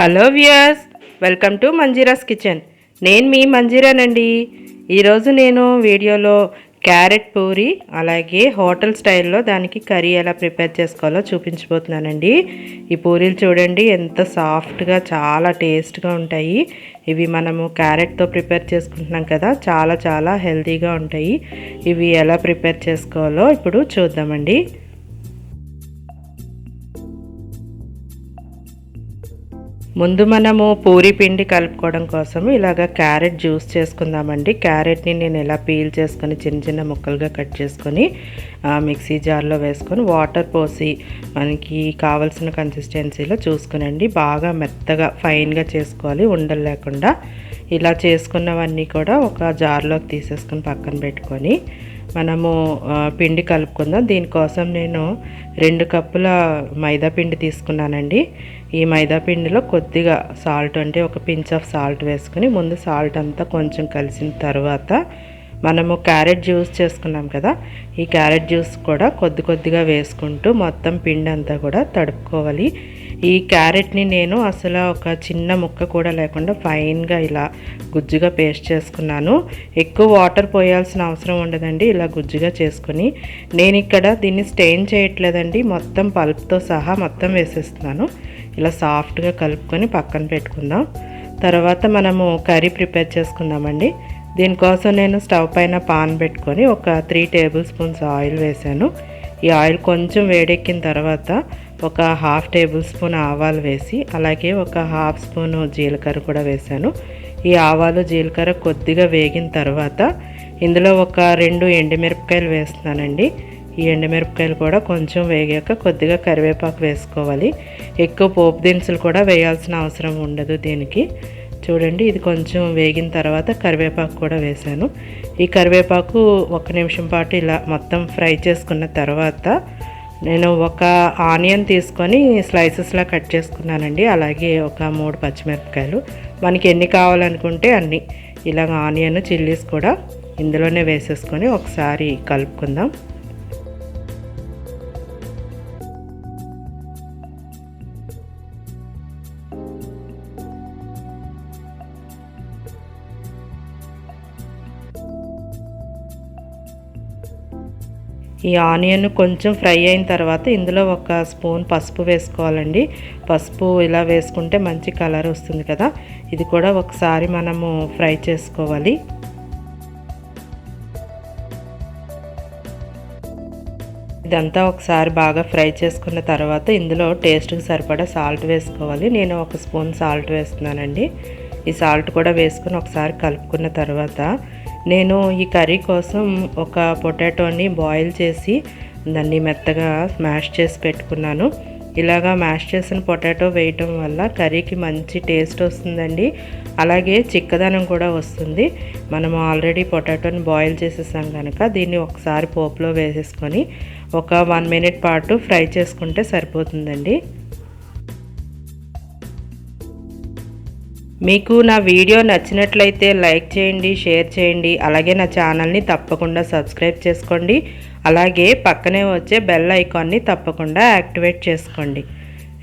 Hello viewers, welcome to Manjira's kitchen. నేను మీ మంజీరానండి. ఈరోజు నేను వీడియోలో క్యారెట్ పూరి అలాగే హోటల్ స్టైల్లో దానికి కర్రీ ఎలా ప్రిపేర్ చేసుకోవాలో చూపించబోతున్నానండి. ఈ పూరీలు చూడండి ఎంత సాఫ్ట్గా చాలా టేస్ట్గా ఉంటాయి. ఇవి మనము క్యారెట్తో ప్రిపేర్ చేసుకుంటున్నాం కదా, చాలా చాలా హెల్తీగా ఉంటాయి. ఇవి ఎలా ప్రిపేర్ చేసుకోవాలో ఇప్పుడు చూద్దామండి. ముందు మనము పూరి పిండి కలుపుకోవడం కోసం ఇలాగ క్యారెట్ జ్యూస్ చేసుకుందామండి. క్యారెట్ని నేను ఇలా పీల్ చేసుకొని చిన్న చిన్న ముక్కలుగా కట్ చేసుకొని మిక్సీ జార్లో వేసుకొని వాటర్ పోసి మనకి కావలసిన కన్సిస్టెన్సీలో చూసుకునండి. బాగా మెత్తగా ఫైన్గా చేసుకోవాలి, ఉండలు లేకుండా. ఇలా చేసుకున్నవన్నీ కూడా ఒక జార్లోకి తీసేసుకొని పక్కన పెట్టుకొని మనము పిండి కలుపుకుందాం. దీనికోసం నేను 2 కప్పుల మైదా పిండి తీసుకున్నానండి. ఈ మైదా పిండిలో కొద్దిగా సాల్ట్, అంటే ఒక పించ్ ఆఫ్ సాల్ట్ వేసుకుని ముందు సాల్ట్ అంతా కొంచెం కలిసిన తర్వాత మనము క్యారెట్ జ్యూస్ చేసుకున్నాం కదా, ఈ క్యారెట్ జ్యూస్ కూడా కొద్దిగా వేసుకుంటూ మొత్తం పిండి అంతా కూడా తడుపుకోవాలి. ఈ క్యారెట్ని నేను అసలు ఒక చిన్న ముక్క కూడా లేకుండా ఫైన్గా ఇలా గుజ్జుగా పేస్ట్ చేసుకున్నాను. ఎక్కువ వాటర్ పోయాల్సిన అవసరం ఉండదండి. ఇలా గుజ్జుగా చేసుకుని నేను ఇక్కడ దీన్ని స్టెయిన్ చేయట్లేదండి, మొత్తం పల్ప్తో సహా మొత్తం వేసేస్తున్నాను. ఇలా సాఫ్ట్గా కలుపుకొని పక్కన పెట్టుకుందాం. తర్వాత మనము కర్రీ ప్రిపేర్ చేసుకుందామండి. దీనికోసం నేను స్టవ్ పైన పాన్ పెట్టుకొని ఒక 3 టేబుల్ స్పూన్స్ ఆయిల్ వేసాను. ఈ ఆయిల్ కొంచెం వేడెక్కిన తర్వాత ఒక 1/2 టేబుల్ స్పూన్ ఆవాలు వేసి అలాగే ఒక 1/2 స్పూను జీలకర్ర కూడా వేసాను. ఈ ఆవాలు జీలకర్ర కొద్దిగా వేగిన తర్వాత ఇందులో ఒక 2 ఎండుమిరపకాయలు వేస్తున్నానండి. ఈ ఎండుమిరపకాయలు కూడా కొంచెం వేగాక కొద్దిగా కరివేపాకు వేసుకోవాలి. ఎక్కువ పోపు దినుసులు కూడా వేయాల్సిన అవసరం ఉండదు దీనికి. చూడండి, ఇది కొంచెం వేగిన తర్వాత కరివేపాకు కూడా వేసాను. ఈ కరివేపాకు 1 నిమిషం పాటు ఇలా మొత్తం ఫ్రై చేసుకున్న తర్వాత నేను ఒక ఆనియన్ తీసుకొని స్లైసెస్లా కట్ చేసుకున్నానండి. అలాగే ఒక 3 పచ్చిమిరపకాయలు, మనకి ఎన్ని కావాలనుకుంటే అన్ని. ఇలాగ ఆనియన్ చిల్లీస్ కూడా ఇందులోనే వేసేసుకొని ఒకసారి కలుపుకుందాం. ఈ ఆనియన్ కొంచెం ఫ్రై అయిన తర్వాత ఇందులో 1 స్పూన్ పసుపు వేసుకోవాలండి. పసుపు ఇలా వేసుకుంటే మంచి కలర్ వస్తుంది కదా. ఇది కూడా ఒకసారి మనము ఫ్రై చేసుకోవాలి. ఇదంతా ఒకసారి బాగా ఫ్రై చేసుకున్న తర్వాత ఇందులో టేస్ట్కి సరిపడా సాల్ట్ వేసుకోవాలి. నేను 1 స్పూన్ సాల్ట్ వేస్తున్నానండి. ఈ సాల్ట్ కూడా వేసుకొని ఒకసారి కలుపుకున్న తర్వాత నేను ఈ కర్రీ కోసం ఒక పొటాటోని బాయిల్ చేసి దాన్ని మెత్తగా స్మాష్ చేసి పెట్టుకున్నాను. ఇలాగా మ్యాష్ చేసిన పొటాటో వేయటం వల్ల కర్రీకి మంచి టేస్ట్ వస్తుందండి. అలాగే చిక్కదనం కూడా వస్తుంది. మనం ఆల్రెడీ పొటాటోని బాయిల్ చేసేసాం కనుక దీన్ని ఒకసారి పోపులో వేసేసుకొని ఒక 1 మినిట్ పాటు ఫ్రై చేసుకుంటే సరిపోతుందండి. మీకు నా వీడియో నచ్చినట్లయితే లైక్ చేయండి, షేర్ చేయండి. అలాగే నా ఛానల్ని తప్పకుండా సబ్స్క్రైబ్ చేసుకోండి. అలాగే పక్కనే వచ్చే బెల్ ఐకాన్ని తప్పకుండా యాక్టివేట్ చేసుకోండి.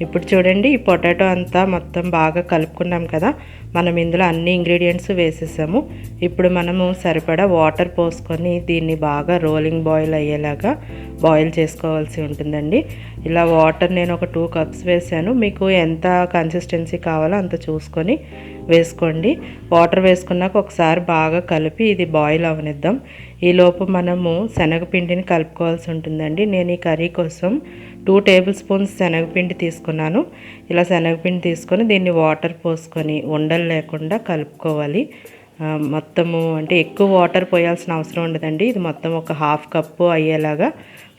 ఇప్పుడు చూడండి, ఈ పొటాటో అంతా మొత్తం బాగా కలుపుకున్నాం కదా. మనం ఇందులో అన్ని ఇంగ్రీడియంట్స్ వేసేసాము. ఇప్పుడు మనము సరిపడా వాటర్ పోసుకొని దీన్ని బాగా రోలింగ్ బాయిల్ అయ్యేలాగా బాయిల్ చేసుకోవాల్సి ఉంటుందండి. ఇలా వాటర్ నేను ఒక 2 కప్స్ వేసాను. మీకు ఎంత కన్సిస్టెన్సీ కావాలో అంత చూసుకొని వేసుకోండి. వాటర్ వేసుకున్నాక ఒకసారి బాగా కలిపి ఇది బాయిల్ అవనిద్దాం. ఈలోపు మనము శనగపిండిని కలుపుకోవాల్సి ఉంటుందండి. నేను ఈ కర్రీ కోసం 2 టేబుల్ స్పూన్స్ శనగపిండి తీసుకున్నాను. ఇలా శనగపిండి తీసుకొని దీన్ని వాటర్ పోసుకొని ఉండలు లేకుండా కలుపుకోవాలి. మొత్తము అంటే ఎక్కువ వాటర్ పోయాల్సిన అవసరం ఉండదండి. ఇది మొత్తం ఒక 1/2 కప్పు అయ్యేలాగా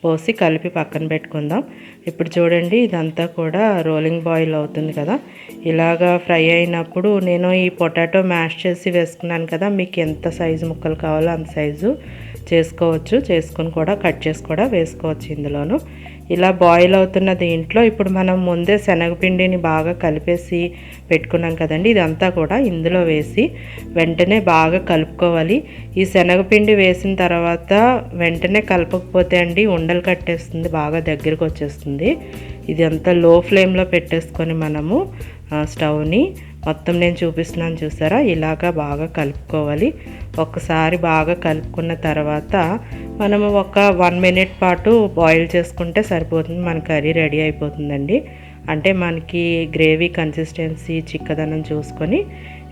పోసి కలిపి పక్కన పెట్టుకుందాం. ఇప్పుడు చూడండి, ఇదంతా కూడా రోలింగ్ బాయిల్ అవుతుంది కదా. ఇలాగా ఫ్రై అయినప్పుడు నేను ఈ పొటాటో మ్యాష్ చేసి వేసుకున్నాను కదా, మీకు ఎంత సైజు ముక్కలు కావాలో అంత సైజు చేసుకోవచ్చు. చేసుకొని కూడా కట్ చేసి కూడా వేసుకోవచ్చు ఇందులోను. ఇలా బాయిల్ అవుతున్న దీంట్లో ఇప్పుడు మనం ముందే శనగపిండిని బాగా కలిపేసి పెట్టుకున్నాం కదండి, ఇదంతా కూడా ఇందులో వేసి వెంటనే బాగా కలుపుకోవాలి. ఈ శనగపిండి వేసిన తర్వాత వెంటనే కలపకపోతే అండి ఉండలు కట్టేస్తుంది, బాగా దగ్గరకు వచ్చేస్తుంది. ఇది అంతా లో ఫ్లేమ్లో పెట్టేసుకొని మనము స్టవ్ని మొత్తం నేను చూపిస్తున్నాను చూసారా, ఇలాగా బాగా కలుపుకోవాలి. ఒకసారి బాగా కలుపుకున్న తర్వాత మనము ఒక 1 మినిట్ పాటు బాయిల్ చేసుకుంటే సరిపోతుంది. మన కర్రీ రెడీ అయిపోతుందండి. అంటే మనకి గ్రేవీ కన్సిస్టెన్సీ చిక్కదనం చూసుకొని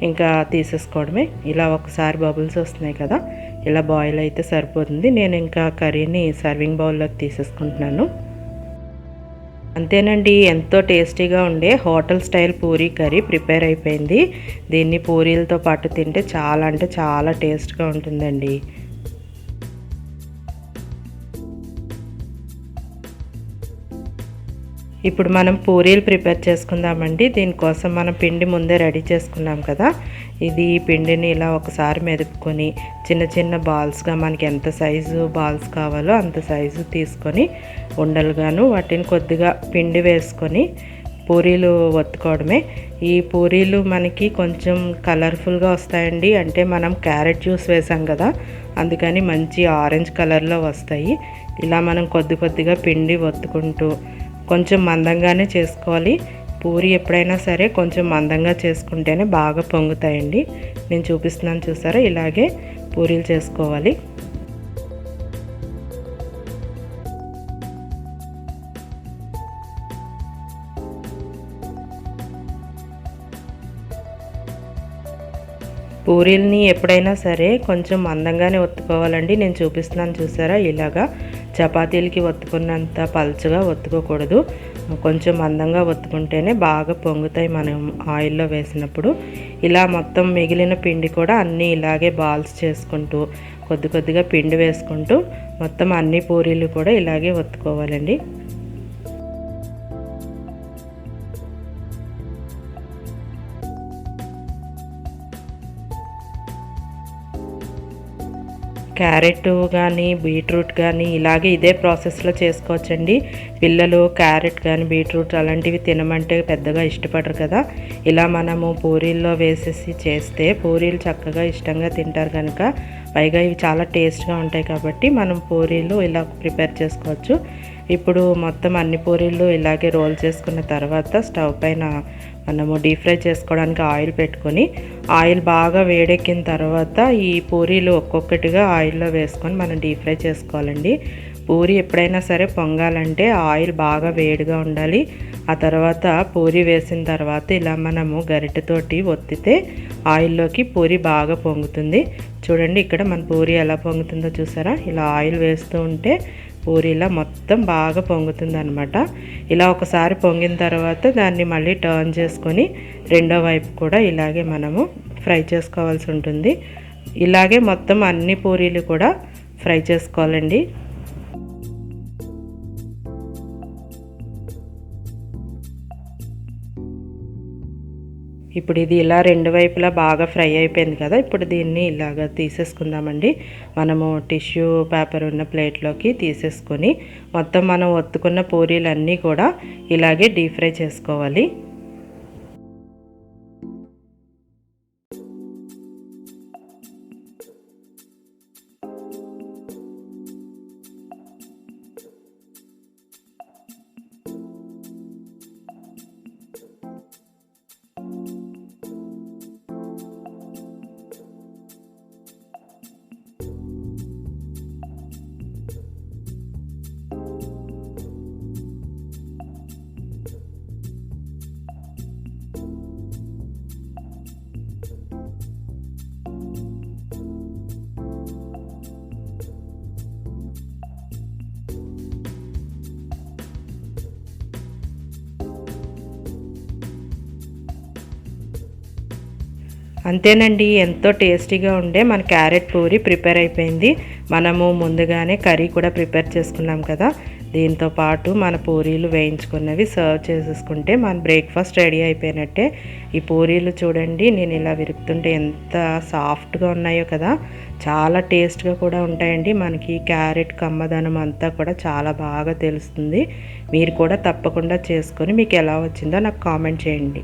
ఇంకా తీసేసుకోవడమే. ఇలా ఒకసారి బబుల్స్ వస్తున్నాయి కదా, ఇలా బాయిల్ అయితే సరిపోతుంది. నేను ఇంకా కర్రీని సర్వింగ్ బౌల్లోకి తీసేసుకుంటున్నాను. అంతేనండి, ఎంతో టేస్టీగా ఉండే hotel style Puri curry prepare అయిపోయింది. దీన్ని పూరీలతో పాటు తింటే చాలా అంటే చాలా టేస్ట్గా ఉంటుందండి. ఇప్పుడు మనం పూరీలు ప్రిపేర్ చేసుకుందామండి. దీనికోసం మనం పిండి ముందే రెడీ చేసుకున్నాం కదా, ఈ పిండిని ఇలా ఒకసారి మెదుపుకొని చిన్న చిన్న బాల్స్గా మనకి ఎంత సైజు బాల్స్ కావాలో అంత సైజు తీసుకొని ఉండలుగాను వాటిని కొద్దిగా పిండి వేసుకొని పూరీలు ఒత్తుకోవడమే. ఈ పూరీలు మనకి కొంచెం కలర్ఫుల్గా వస్తాయండి. అంటే మనం క్యారెట్ జ్యూస్ వేసాం కదా, అందుకని మంచి ఆరెంజ్ కలర్లో వస్తాయి. ఇలా మనం కొద్దిగా పిండి ఒత్తుకుంటూ కొంచెం మందంగానే చేసుకోవాలి. పూరి ఎప్పుడైనా సరే కొంచెం మందంగా చేసుకుంటేనే బాగా పొంగుతాయండి. నేను చూపిస్తున్నాను చూసారా, ఇలాగే పూరీలు చేసుకోవాలి. పూరీల్ని ఎప్పుడైనా సరే కొంచెం మందంగానే ఒత్తుకోవాలండి. నేను చూపిస్తున్నాను చూసారా, ఇలాగా చపాతీలకి ఒత్తుకున్నంత పలుచగా ఒత్తుకోకూడదు. కొంచెం మందంగా ఒత్తుకుంటేనే బాగా పొంగుతాయి మనం ఆయిల్లో వేసినప్పుడు. ఇలా మొత్తం మిగిలిన పిండి కూడా అన్నీ ఇలాగే బాల్స్ చేసుకుంటూ కొద్దిగా పిండి వేసుకుంటూ మొత్తం అన్ని పూరీలు కూడా ఇలాగే ఒత్తుకోవాలండి. క్యారెట్ కానీ బీట్రూట్ కానీ ఇలాగే ఇదే ప్రాసెస్లో చేసుకోవచ్చండి. పిల్లలు క్యారెట్ కానీ బీట్రూట్ అలాంటివి తినమంటే పెద్దగా ఇష్టపడరు కదా, ఇలా మనము పూరీల్లో వేసేసి చేస్తే పూరీలు చక్కగా ఇష్టంగా తింటారు కనుక, పైగా ఇవి చాలా టేస్ట్గా ఉంటాయి కాబట్టి మనం పూరీలు ఇలా ప్రిపేర్ చేసుకోవచ్చు. ఇప్పుడు మొత్తం అన్ని పూరీలు ఇలాగే రోల్ చేసుకున్న తర్వాత స్టవ్ పైన మనము డీప్ ఫ్రై చేసుకోవడానికి ఆయిల్ పెట్టుకొని, ఆయిల్ బాగా వేడెక్కిన తర్వాత ఈ పూరీలు ఒక్కొక్కటిగా ఆయిల్లో వేసుకొని మనం డీప్ ఫ్రై చేసుకోవాలండి. పూరి ఎప్పుడైనా సరే పొంగాలంటే ఆయిల్ బాగా వేడిగా ఉండాలి. ఆ తర్వాత పూరి వేసిన తర్వాత ఇలా మనము గరిటెతోటి ఒత్తితే ఆయిల్లోకి పూరి బాగా పొంగుతుంది. చూడండి ఇక్కడ మన పూరి ఎలా పొంగుతుందో చూసారా, ఇలా ఆయిల్ వేస్తూ ఉంటే పూరీలా మొత్తం బాగా పొంగుతుంది అనమాట. ఇలా ఒకసారి పొంగిన తర్వాత దాన్ని మళ్ళీ టర్న్ చేసుకొని రెండో వైపు కూడా ఇలాగే మనము ఫ్రై చేసుకోవాల్సి ఉంటుంది. ఇలాగే మొత్తం అన్ని పూరీలు కూడా ఫ్రై చేసుకోవాలండి. ఇప్పుడు ఇది ఇలా రెండు వైపులా బాగా ఫ్రై అయిపోయింది కదా, ఇప్పుడు దీన్ని ఇలాగ తీసేసుకుందామండి. మనము టిష్యూ పేపర్ ఉన్న ప్లేట్లోకి తీసేసుకొని మొత్తం మనం ఒత్తుకున్న పూరీలన్నీ కూడా ఇలాగే డీప్ ఫ్రై చేసుకోవాలి. అంతేనండి, ఎంతో టేస్టీగా ఉండే మన క్యారెట్ పూరి ప్రిపేర్ అయిపోయింది. మనము ముందుగానే కర్రీ కూడా ప్రిపేర్ చేసుకున్నాం కదా, దీంతో పాటు మన పూరీలు వేయించుకున్నవి సర్వ్ చేసేసుకుంటే మన బ్రేక్ఫాస్ట్ రెడీ అయిపోయినట్టే. ఈ పూరీలు చూడండి, నేను ఇలా విరుపుతుంటే ఎంత సాఫ్ట్గా ఉన్నాయో కదా, చాలా టేస్ట్గా కూడా ఉంటాయండి. మనకి క్యారెట్ కమ్మదనం అంతా కూడా చాలా బాగా తెలుస్తుంది. మీరు కూడా తప్పకుండా చేసుకొని మీకు ఎలా వచ్చిందో నాకు కామెంట్ చేయండి.